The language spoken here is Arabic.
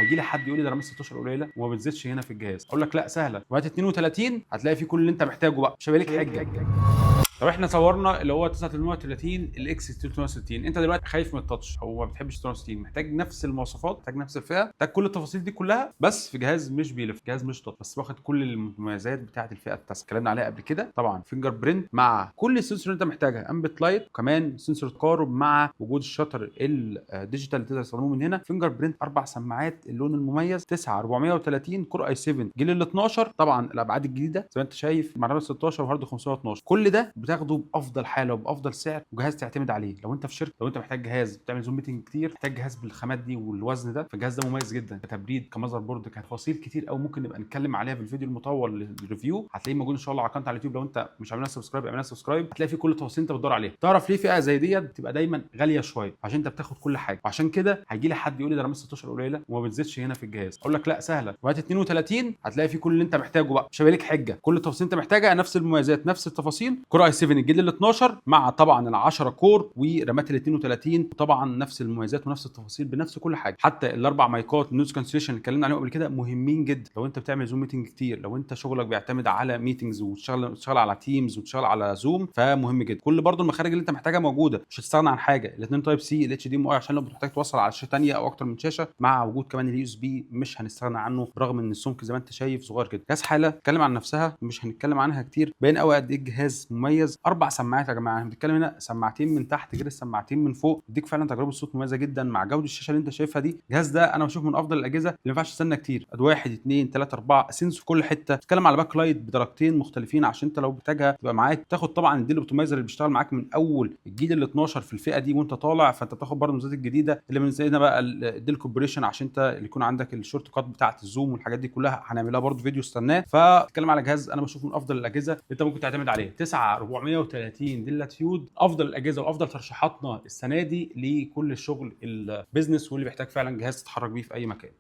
هيجي لي حد يقول لي ده رامات 16 قليله وما بتزيدش هنا في الجهاز، اقول لك لا سهله، وهات 32 هتلاقي فيه كل اللي انت محتاجه بقى، مش هيبقى لك حجه. طب احنا صورنا اللي هو 9830 الاكس 360، انت دلوقتي خايف من التاتش او ما بتحبش 360، محتاج نفس المواصفات، محتاج نفس الفئه، محتاج كل التفاصيل دي كلها، بس في جهاز مش بيلف، جهاز مش تاتش، بس واخد كل المميزات بتاعه الفئه التاسعه اتكلمنا عليها قبل كده. طبعا فينجر برينت مع كل السنسور اللي انت محتاجها، امبت لايت، وكمان سنسور تقارب مع وجود الشاتر الديجيتال تقدر تستخدمه من هنا. فينجر برينت 4 سماعات، اللون المميز 9 430 كور اي 7 جيل ال 12، طبعا الابعاد الجديده زي ما انت شايف مع رامات 16 وهارد 512، كل ده بتاخده بافضل حاله وبافضل سعر، وجهاز تعتمد عليه لو انت في شركه، لو انت محتاج جهاز بتعمل زوم ميتنج كتير، محتاج جهاز بالخامات دي والوزن ده، فالجهاز ده مميز جدا كتبريد كمذر بورد كتفاصيل كتير قوي ممكن نبقى نتكلم عليها في الفيديو المطول للريفيو، هتلاقيه موجود ان شاء الله على قناه على اليوتيوب. لو انت مش عامل سبسكرايب اعمل سبسكرايب، هتلاقي فيه كل التفاصيل انت بتدور عليها. تعرف ليه فئه زي ديت بتبقى دايما غاليه شويه؟ عشان انت بتاخد كل حاجه، وعشان كده هيجي لي حد يقول لي ده رامات 16 قليله وما بتزيدش هنا في الجهاز، اقول لك لا سهله، وهات 32 هتلاقي فيه كل اللي انت محتاجه بقى، مش هيبقى لك حجه، كل التفاصيل انت محتاجها، نفس المميزات نفس التفاصيل، كور اي 7 الجيل ال 12 مع طبعا ال 10 كور ورامات ال 32، وطبعا نفس المميزات ونفس التفاصيل بنفس كل حاجه. حتى الاربع مايكات نويز كانسليشن اللي اتكلمنا عليهم قبل كده مهمين جدا لو انت بتعمل زوم ميتنج كتير، لو انت شغلك بيعتمد على ميتنجز وتشتغل على تيمز وتشتغل على زوم، فمهم جدا. كل برضو المخارج اللي انت محتاجها موجوده، مش هتستغنى عن حاجه. الاثنين تايب سي الاتش دي ام اي عشان لو بتحتاج توصل على شاشه ثانيه او اكتر من شاشه، مع وجود كمان اليو اس بي مش هنستغنى عنه، برغم ان السمك زي ما انت شايف صغير كده. جهاز حاله اتكلم عن نفسها مش هنتكلم عنها كتير، باين قوي قد ايه الجهاز مميز. 4 سماعات يا جماعه، بنتكلم هنا سماعتين من تحت غير السماعتين من فوق، يديك فعلا تجربه صوت مميزه جدا مع جوده الشاشه اللي انت شايفها دي. الجهاز ده انا بشوف من افضل الاجهزه اللي ما ينفعش تستنى كتير، اد 1 2 3 4 سنس في كل حته. بتتكلم على باك لايت بدرجتين مختلفين عشان انت لو محتاجها تبقى معاك، تاخد طبعا الديل اوبتمايزر اللي بيشتغل معاك من اول الجيل ال 12 في الفئه دي وانت طالع، فانت بتاخد برضه الميزات الجديده اللي من زينا بقى الديل كوبريشن عشان انت اللي يكون عندك الشورت كات بتاعه الزوم والحاجات دي كلها، هنعملها برضه فيديو استناه. فبتتكلم على جهاز انا بشوفه من افضل الاجهزه اللي انت ممكن تعتمد عليه. 9 430 دي لاتيود، افضل الاجهزه وافضل ترشيحاتنا السنه دي لكل الشغل البيزنس واللي بيحتاج فعلا جهاز تتحرك بيه في اي مكان.